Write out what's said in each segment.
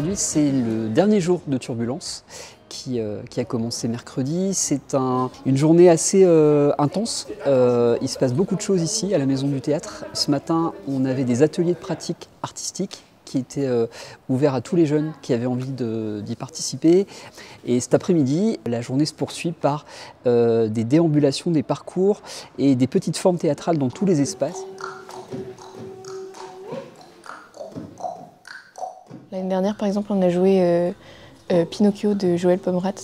aujourd'hui, c'est le dernier jour de Turbulence qui a commencé mercredi. C'est une journée assez intense. Il se passe beaucoup de choses ici à la Maison du Théâtre. Ce matin, on avait des ateliers de pratique artistique qui étaient ouverts à tous les jeunes qui avaient envie d'y participer. Et cet après-midi, la journée se poursuit par des déambulations, des parcours et des petites formes théâtrales dans tous les espaces. L'année dernière, par exemple, on a joué Pinocchio de Joël Pomerat.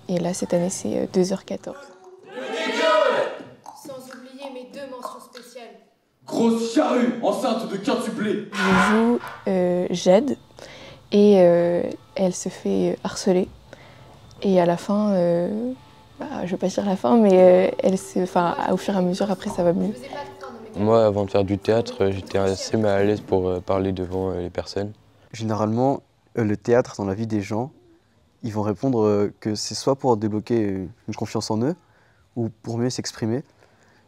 Et là, cette année, c'est 2h14. Sans oublier mes 2 mentions spéciales. Grosse charrue, enceinte de quintuplé. Je joue Jade et elle se fait harceler. Et à la fin, je vais pas dire la fin, mais au fur et à mesure, après, ça va mieux. Moi, avant de faire du théâtre, j'étais assez mal à l'aise pour parler devant les personnes. Généralement, le théâtre, dans la vie des gens, ils vont répondre que c'est soit pour débloquer une confiance en eux ou pour mieux s'exprimer.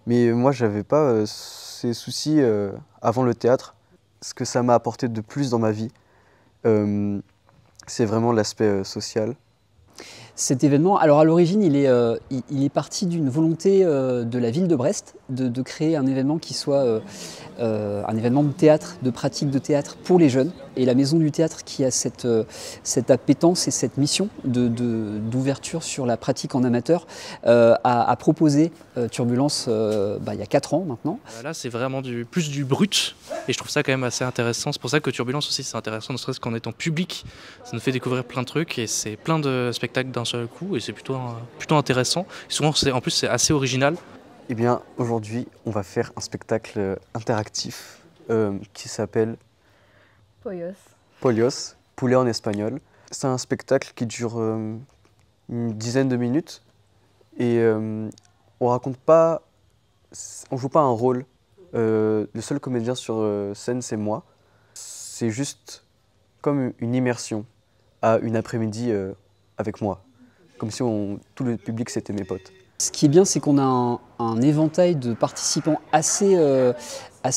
Mais moi, j'avais pas ces soucis avant le théâtre. Ce que ça m'a apporté de plus dans ma vie, c'est vraiment l'aspect social. Cet événement, alors à l'origine, il est parti d'une volonté de la ville de Brest de créer un événement qui soit un événement de théâtre, de pratique de théâtre pour les jeunes. Et la Maison du Théâtre qui a cette appétence et cette mission d'ouverture sur la pratique en amateur a proposé Turbulence il y a 4 ans maintenant. Là, c'est vraiment plus du brut et je trouve ça quand même assez intéressant. C'est pour ça que Turbulence aussi, c'est intéressant, ne serait-ce qu'en étant public. Ça nous fait découvrir plein de trucs et c'est plein de spectacles d'un seul coup et c'est plutôt intéressant. Et souvent, en plus, c'est assez original. Eh bien, aujourd'hui, on va faire un spectacle interactif qui s'appelle Pollos, poulet en espagnol. C'est un spectacle qui dure une dizaine de minutes et on joue pas un rôle. Le seul comédien sur scène, c'est moi. C'est juste comme une immersion à une après-midi avec moi, comme si tout le public c'était mes potes. Ce qui est bien, c'est qu'on a un éventail de participants assez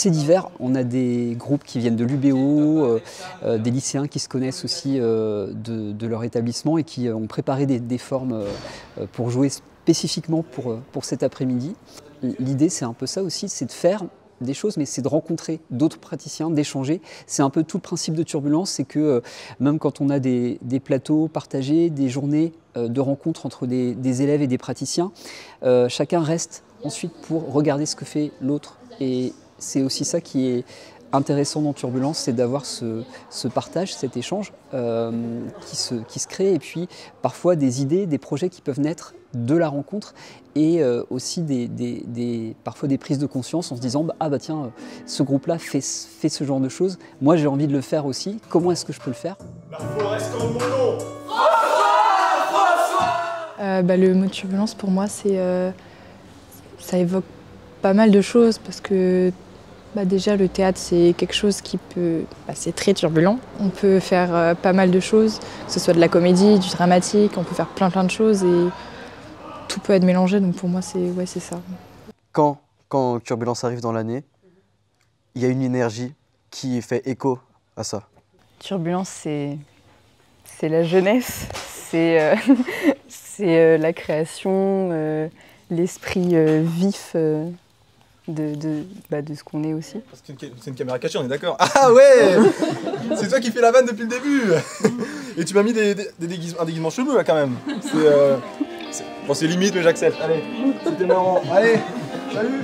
divers. On a des groupes qui viennent de l'UBO, des lycéens qui se connaissent aussi de leur établissement et qui ont préparé des formes pour jouer spécifiquement pour cet après-midi. L'idée, c'est un peu ça aussi, c'est de faire des choses, mais c'est de rencontrer d'autres praticiens, d'échanger. C'est un peu tout le principe de Turbulence, c'est que même quand on a des plateaux partagés, des journées de rencontres entre des élèves et des praticiens, chacun reste ensuite pour regarder ce que fait l'autre. Et c'est aussi ça qui est intéressant dans Turbulence, c'est d'avoir ce partage, cet échange qui se crée, et puis parfois des idées, des projets qui peuvent naître de la rencontre, et aussi parfois des prises de conscience en se disant tiens, ce groupe-là fait ce genre de choses, moi j'ai envie de le faire aussi, comment est-ce que je peux le faire? La forêt comme mon nom. Le mot turbulence pour moi, ça évoque pas mal de choses parce que déjà le théâtre c'est quelque chose qui c'est très turbulent. On peut faire pas mal de choses, que ce soit de la comédie, du dramatique, on peut faire plein de choses et tout peut être mélangé, donc pour moi c'est ça. Quand Turbulence arrive dans l'année, il y a une énergie qui fait écho à ça. Turbulence c'est la jeunesse, c'est la création, l'esprit vif de ce qu'on est aussi. C'est une caméra cachée, on est d'accord? Ah ouais. C'est toi qui fais la vanne depuis le début. Et tu m'as mis un déguisement chelou là quand même. C'est limite mais j'accepte. Allez, c'était marrant. Allez, salut.